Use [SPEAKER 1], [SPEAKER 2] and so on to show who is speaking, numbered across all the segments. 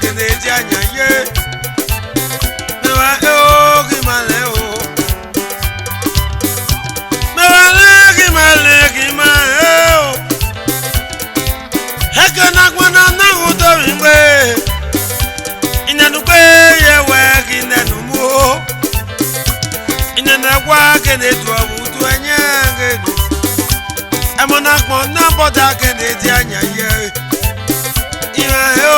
[SPEAKER 1] kene dianya ye mewa gimale o mewa gimale o hekana kwana na udo imbe inanukwe yewe kinenu mo inanagwa kene tuwa mutu anyenge amona kpon na boda kene dianya ye ima yo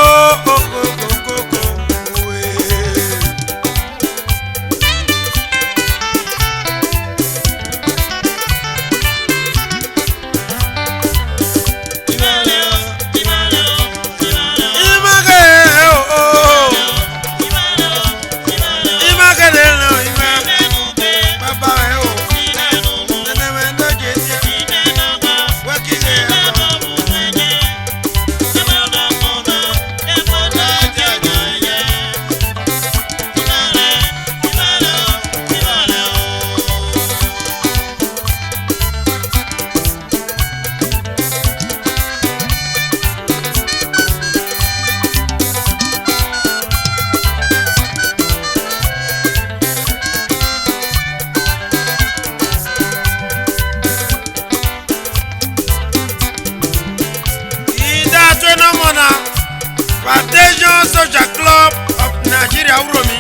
[SPEAKER 1] Foundation Social Club of Nigeria Uromi,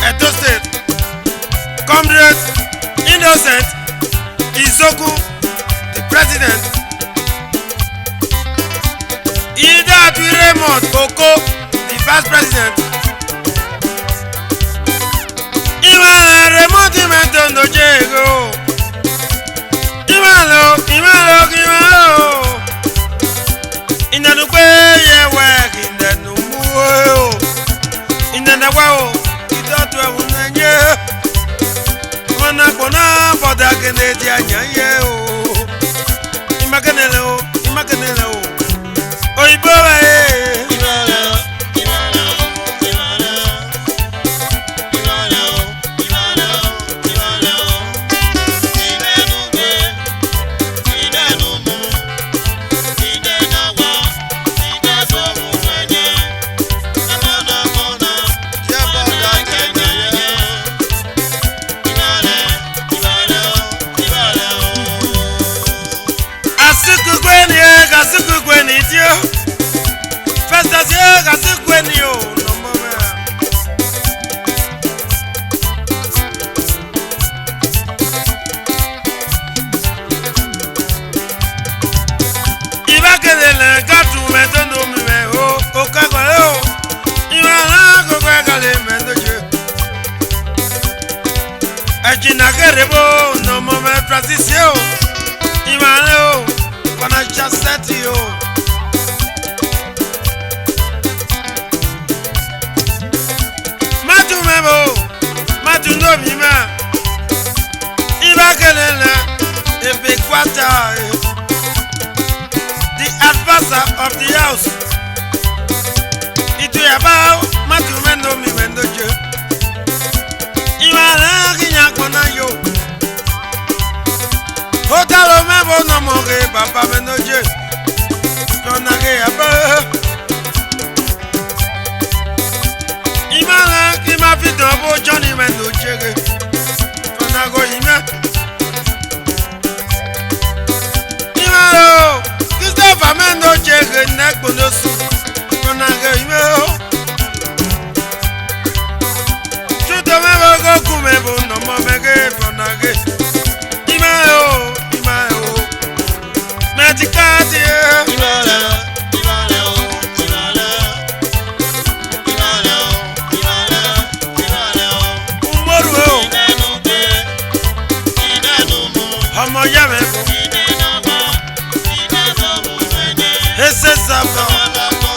[SPEAKER 1] Edo State, Comrade Innocent Izoku, the President. Ida Raymond Oko, the Vice President. Imala Raymond Imetondo Jego. Imalo. Inanukwe yewe kinenu muo inanawao idotwe unanye wana kona boda kene dianya ye o imakenele o oibowe no moment transition imalo financial setio matu no bima ibakelela ebekwata the advisor of the house itu yaba matu mendo mi mendoje imala kinya kona yo Otalo mebo no moge papa menoje Tonage aba Imala kima fito bo Johnny menoje Tonago ime Imalo Christopher menoje nek bonosu Tonage ime Chuto mebo go kumebo no momege tonage Ese sábado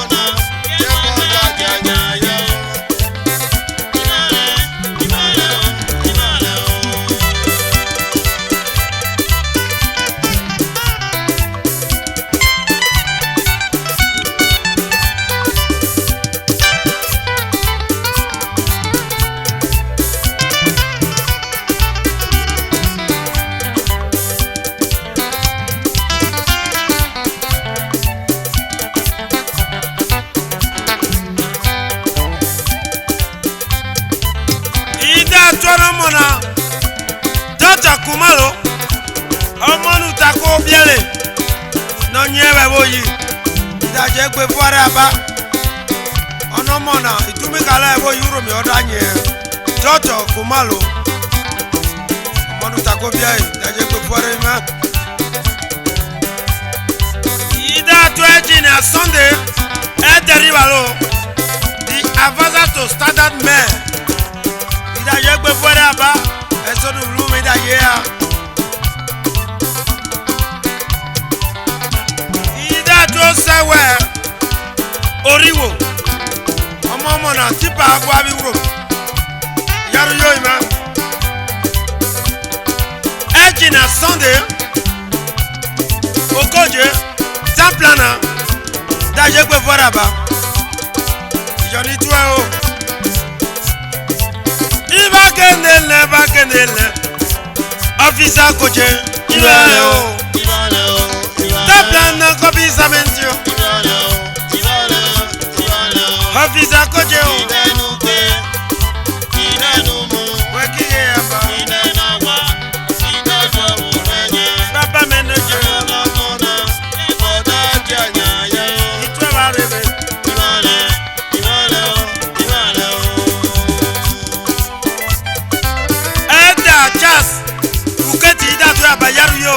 [SPEAKER 1] mona Dr. Kumalo Omonu tako biele No nyewe boyi Idaje kwe fuare aba Ono mona Itumi kala ebo yuro mi odanye Dr. Kumalo Omonu tako biele Idaje kwe fuare ima Ida tueji na Sunday Derivalo The advisor to standard men Idaje kwe fuare aba Eso du blume idaje ya Sewe Oriwo Omo na tipa agwa bi wuro Yaru yo ima Eji na Sunday Okoje Templana Daje kwe voraba Joni tuwe o Iba kenele Officer koje Iba o Templana kobi samentio Officer koje o Wekiye yamba Baba manager Itwe warebe Eda chas Uketi ida tuwe abayaru yo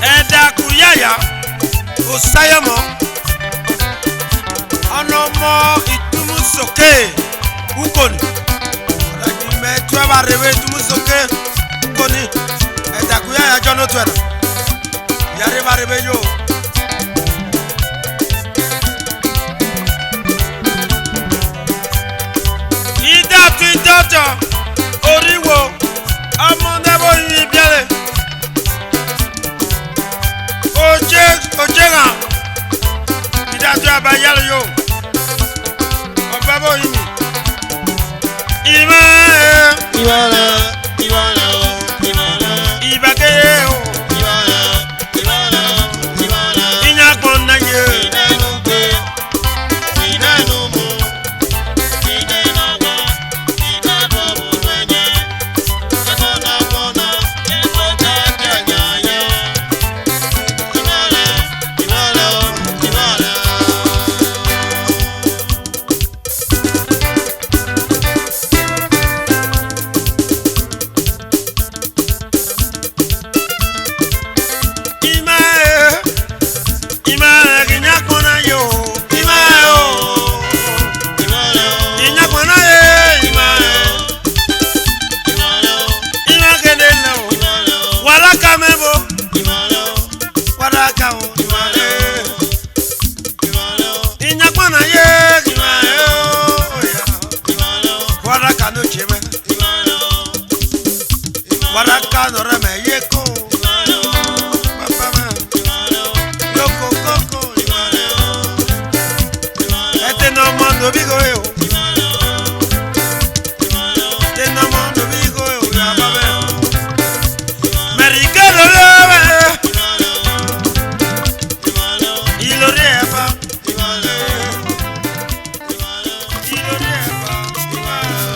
[SPEAKER 1] Eda kuyaya Osayamo Onomo itumu soke Ukoni Olaki me tuwe barebe itumu soke Ukoni Eda kuyaya jono tuwena Yare barebe yo Ida tu idoto Oriwo Amo nebo yi biale Ojega Idatu abayalo yo Obabo yimi Ibake o Inyakon na ye Waraka no reme yeko Papa ma Yoko koko Ete no mondo bigo yo Ete no mondo bigo yo Ya babe Mericano love Ilo repa Ilo repa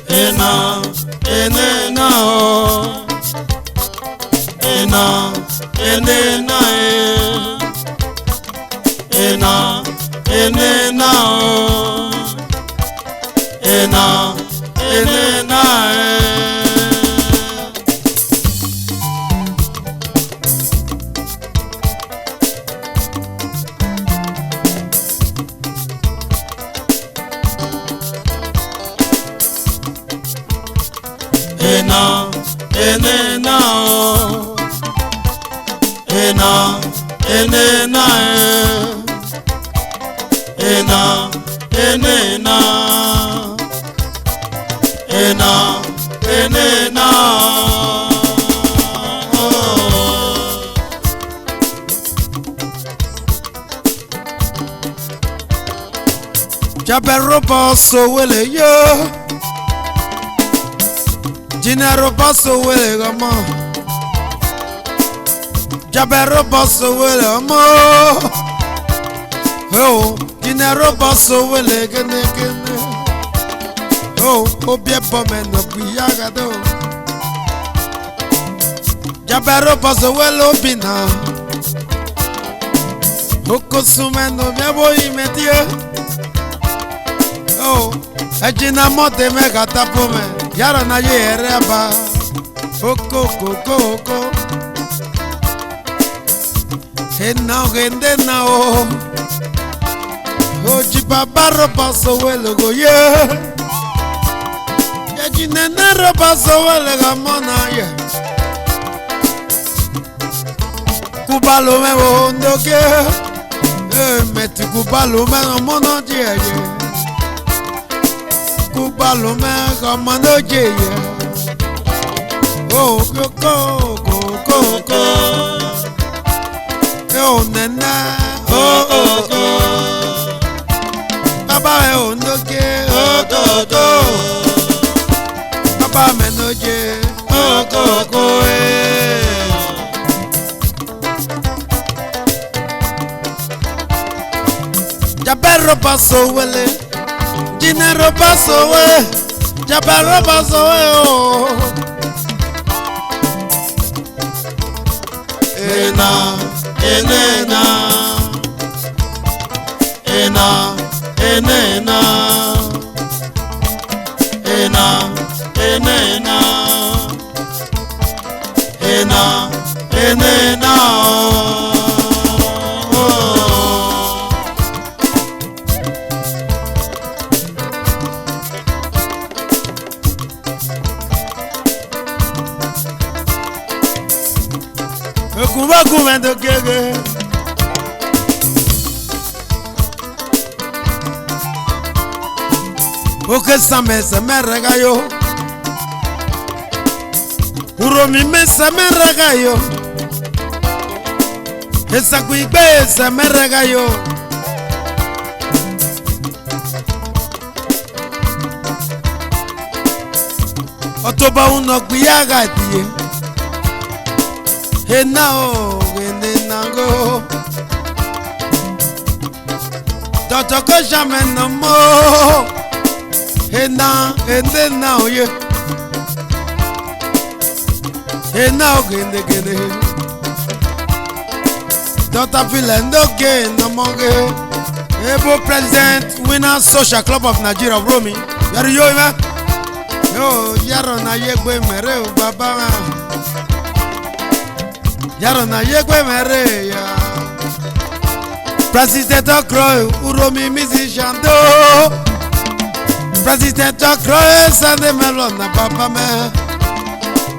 [SPEAKER 2] Ena, enena o, ena, enena ena, enena o, ena, enena ena enena o ena enena ena enena ena enena
[SPEAKER 1] Jabero paso wele yo Jinero paso wele gamo Jabero paso wele amo Oh Jinero paso wele gene gene Oh obie bome no buyaga do Jabero paso wele obina Okosume no miabo imetie Oh, ejina mote me gatapo me, yaro na ye ereba. Oko koko oko. Hena gende na o. Oji babaro paso welo go ye. Ejina nero paso welo gamona ye. Kubalo me wondo ke. Meti kubalo me mono je ye. Kubalo me kamano je ye. Oh koko koko koko. Oh nena oh oh oh. Baba e ondo ke oh toto. Baba me no je oh koko Jabero paso wele Jinero paso we Jabero paso we oh
[SPEAKER 2] ena enena ena enena ena enena ena enena
[SPEAKER 1] Kuba kumendo gege Oke same se me regayo Uromi me se me regayo Esa kuigbe se me regayo Otoba uno kuyaga die Henao genenango Totoko jamais no mo Hena genenao ye Henao gende gende Tota filendo ge no monge Ebo President Winner Social Club of Nigeria of Romy Yaro yo ima Yo yaro na yegwe mere baba Yaro na yegwe mere ya President Okroy Uromi musician do President Okroy Sande melon na papa me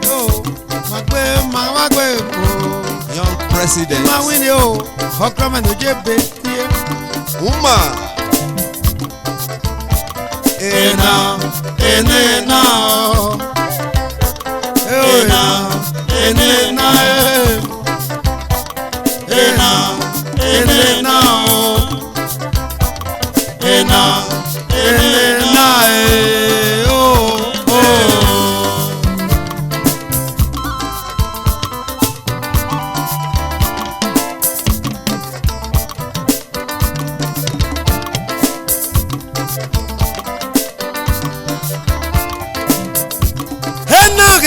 [SPEAKER 1] Yo magwe
[SPEAKER 3] Young president
[SPEAKER 1] Ma wini yo Okroy me no jebe
[SPEAKER 3] Uma
[SPEAKER 2] ena enena ena enena ena enena ena enena oh oh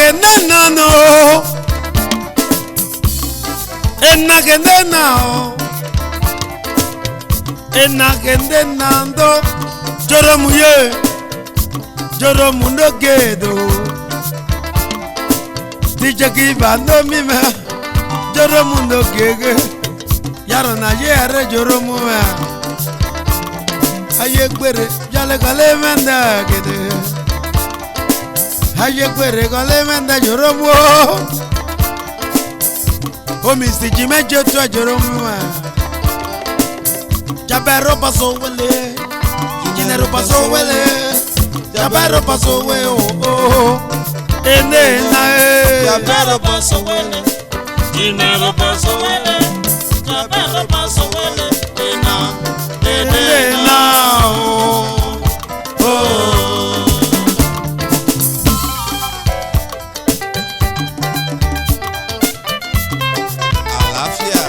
[SPEAKER 1] Enna no Enna genena Enna genena ndo Joromu ye Joromu no gedo DJ Kiba no mime Joromu no gege Yaro na ye are Joromu me Aye gbere Jale kale menda gede Aye kwere kole menda joromo. O Mr. Jimmy Jotu joromo. Jabero paso wele. Jinero paso wele. Jabero paso we oh. Ene na e.
[SPEAKER 2] Jabero paso wele. Jinero paso wele. Jabero paso wele. Ene na oh.
[SPEAKER 3] Àlàáfíà.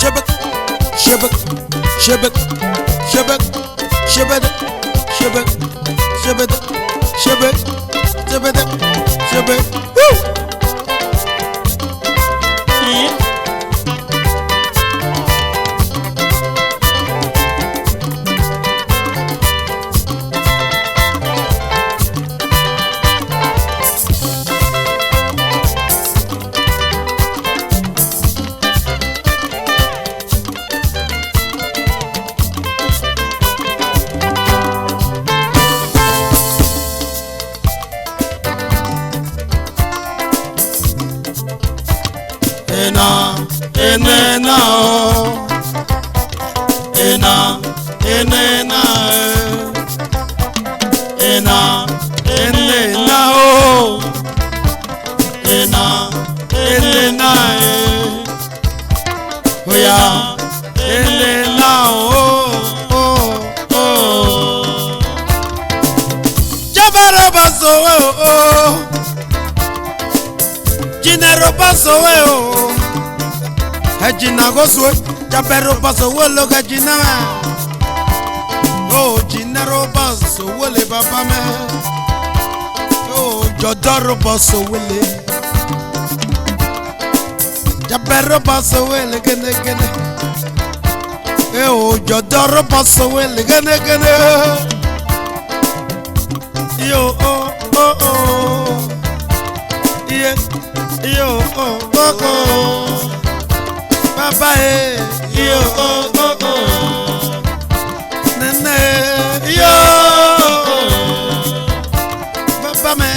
[SPEAKER 1] Shebek, shebek, shebek, shebek, shebek, shebek, shebek, shebek, shebek. Woo!
[SPEAKER 2] Enena oh. Enena oh. Enena oh yeah. Enena oh.
[SPEAKER 1] Jabaro paso oh. Jinero paso oh. Hajina goswe, jabero paso wolo gajina. Oh, jinero paso wole papa me. Oh, jodoro paso wole. Jabero paso wole gene gene. Oh, jodoro paso wole gene gene. Yo oh oh oh. Yeah. Yo oh oh oh. Baba yo oh oh oh. Nene yo Baba me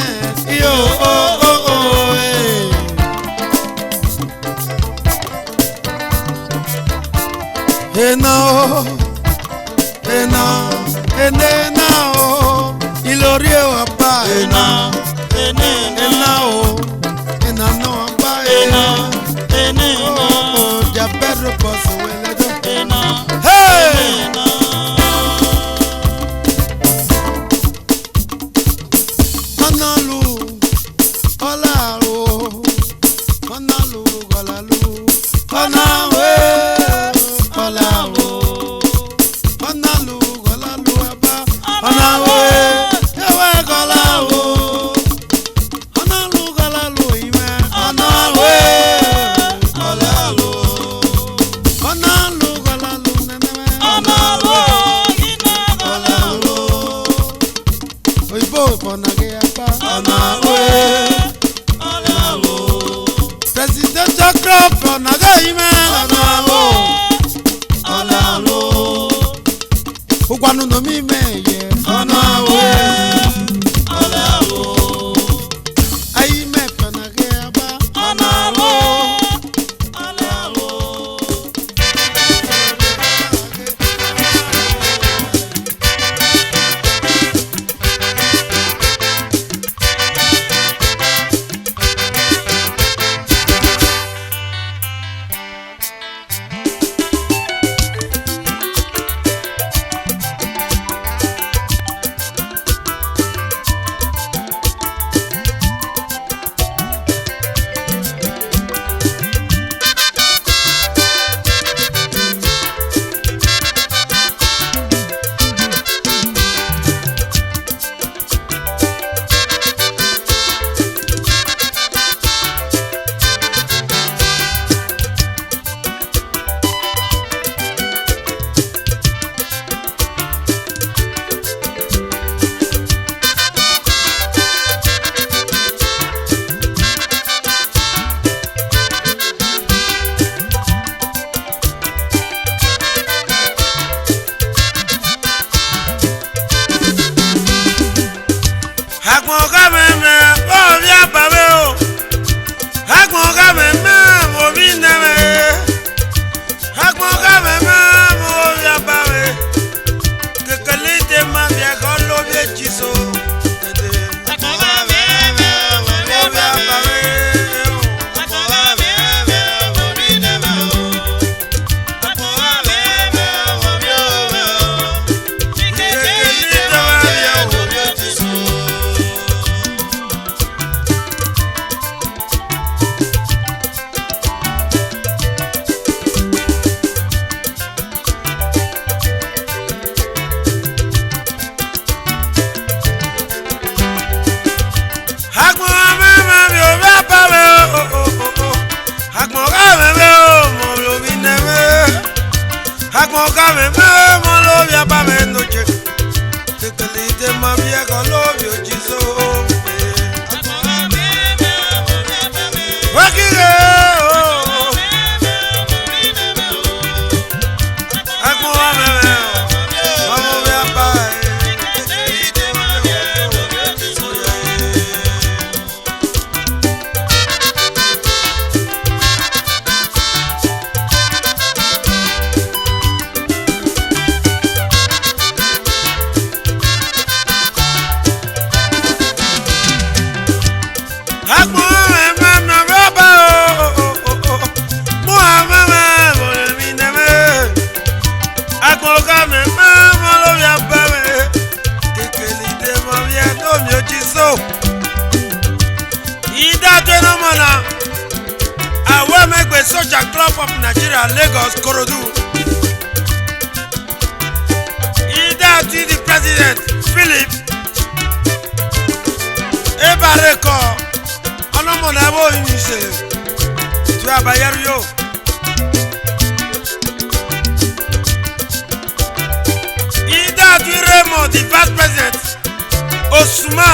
[SPEAKER 1] yo oh oh oh. Eno oh. Ilorio apa
[SPEAKER 2] Ena
[SPEAKER 1] oh. Ena no apa oh. Jabero paso wele do. Hey! Onalu, olalu, onalu, olalu, onawe, olalu, onalu, olalu aba, onawe, ewe olalu, onalu, olalu ime, onawe, olalu, onalu, olalu nenewe, olalu, oyibo fonage aba, onawe. President Jacob fonage ime, onawe. Ukwanu no mi meye, onawe. Ayi me fonage aba, onawe. Agbon ka meme o bi abawe o. Agbon ka meme o bi neme. Agbon ka meme o bi abawe. Kekele de ma bi ko lo bi jiso. Agbon ka meme mo lo bi abawe noche. Kekele de ma bi ko lo bi ojiso. Wakire o. Agbon ka meme o mo bi abawe. Social Club of Nigeria, Lagos, Korodu. Ida to the president, Philip Ebareko. Onomonabo inise. Tu abayeruyo. Ida to Remo, the vice president, Osuma.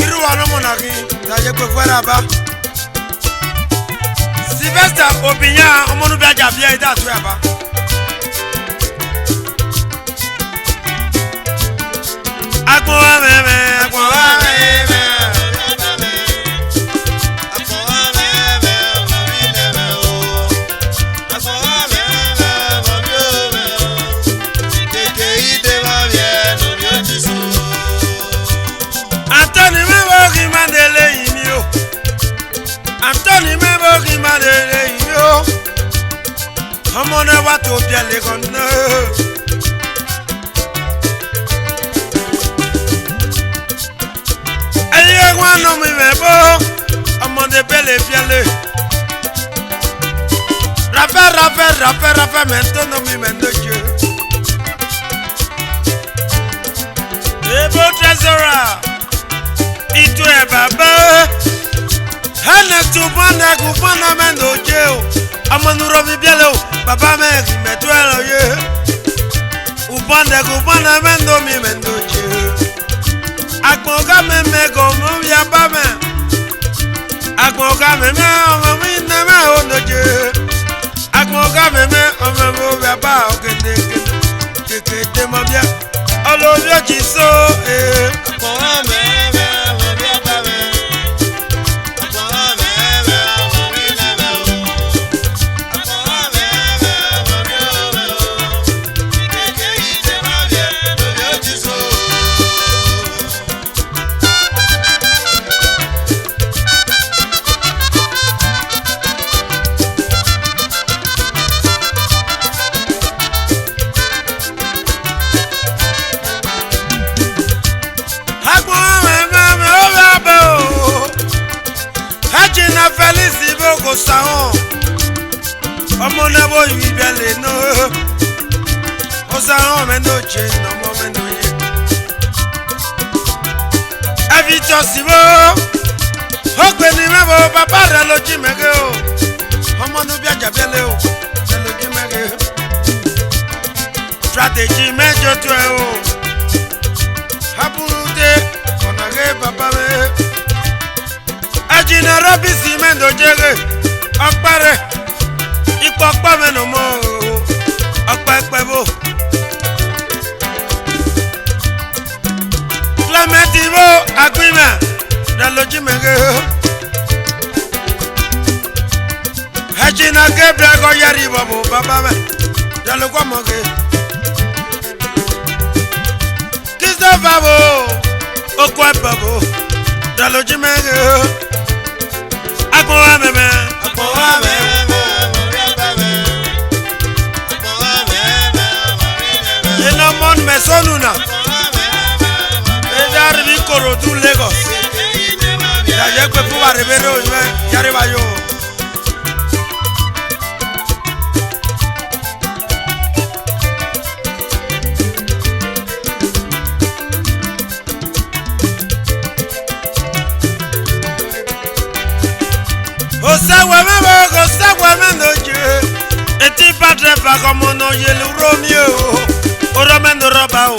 [SPEAKER 1] Iru anomonagi. Taje pe fuera ba. Sylvester Obinya omonu bi aja bia ida to aba. Agbon wa meme, agbon wa meme. Agbon wa meme, mo bi neme o. Agbon wa meme, mo bi o. Keke ide ma bien no bi o jisu. Anthony me wo ki mandele yimi o. Anthony me wo ki mandele yimi o. Omo na wa to bi ale kon na. Aye wa no mi me bo. Omo de bele fiale. Rafa mento no mi mendo je. Ebo treasurer. Itu e baba. Hana tu bana ku bana mendo je o. Amanuro mi biale o. Baba me meto elo ye. Ubanda ku bana mendo mi mendo je. Agbon ka meme go mo ya ba me. Agbon ka meme o mi na ma o no je. Agbon ka meme o mo ya ba o kete kete te mo bia. Olobi o ji so eh. Agbon ka meme o mo ya ba me. Agbon ka meme o mi na me o. Agbon ka meme o mi o. Keke ite ma bia olobi o ji so. Felice Boko Saon Omo na bo yi bele no O Saon me no che no mo me no ye Avito sibo O pe ni me bo papa re lo ji mege o Omo no bi aja bele o se lo ji mege Strategy me jo to e o Haburude onage papa me Ajina Robi Simendo jege Okpare Ipo okpa meno mo Okpa ekpebo metivo agreement daloji mege hajina gebra go yari babo baba me daloko moge kisto babo okwa babo daloji mege agbo ameme ina mon mesonuna Ejarbi Korodu Lagos. D'ailleurs, que pour arriver au juin, j'arrive à yo. Et pas très pas comme on a eu le Romeo. Au romain de Robao.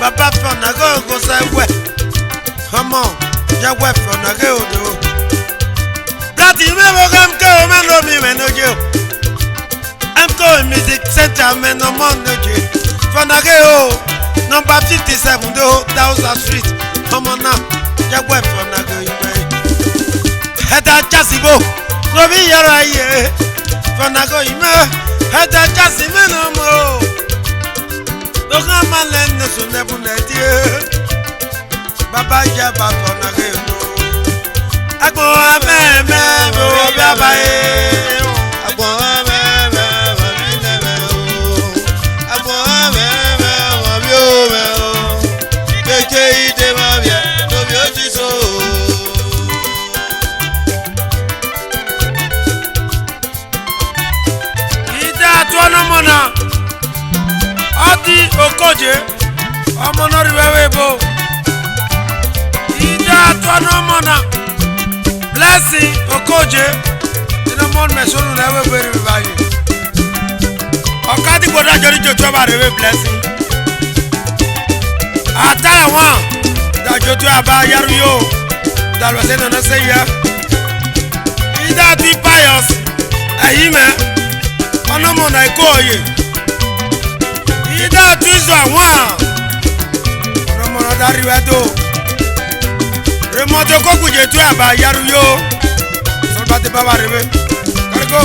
[SPEAKER 1] Papa Fonago go say we. Come on, ya we Fonago do. Brati me wo gam ko man lo mi men ojo. Am ko music center men no mon ojo. Fonago number 57 do Thousand Street. Come on now, ya we Fonago you may. Heda chasibo, no bi yara ye. Fonago you may. Heda chasibo no mo. Doga malen ne so nebu na die baba ja baba na gelo agbo ameme bo baba e
[SPEAKER 3] Agbo ameme wa mi lebe o. Agbo ameme wa mi o me o. Keke ide ma bia no bi o ti so.
[SPEAKER 1] ida to no mona adi okoje ọmọ náà rí wẹ́wẹ́ bò ìdá tọ́nọ́mọ́nà blessing okoje iná mọ́nù mẹ́sọ́nù náà wẹ́wẹ́ rí báyìí ọ̀kadì gbọ́dọ̀ àjọrí jòjò bá rí wẹ́ blessing àtàlẹ̀ wọn dájọ́ tó àbá yàrá yóò dàlùwẹ̀sẹ̀ nana sẹ́yà ìdá tí pius ẹ̀yìn mẹ́ ọ̀nàmọ̀nà ẹ̀kọ́ òye. Ida tuzo àwọn ọmọràn dari wedo remoto ko kuje tu aba yaru yo so ba te baba rebe cargo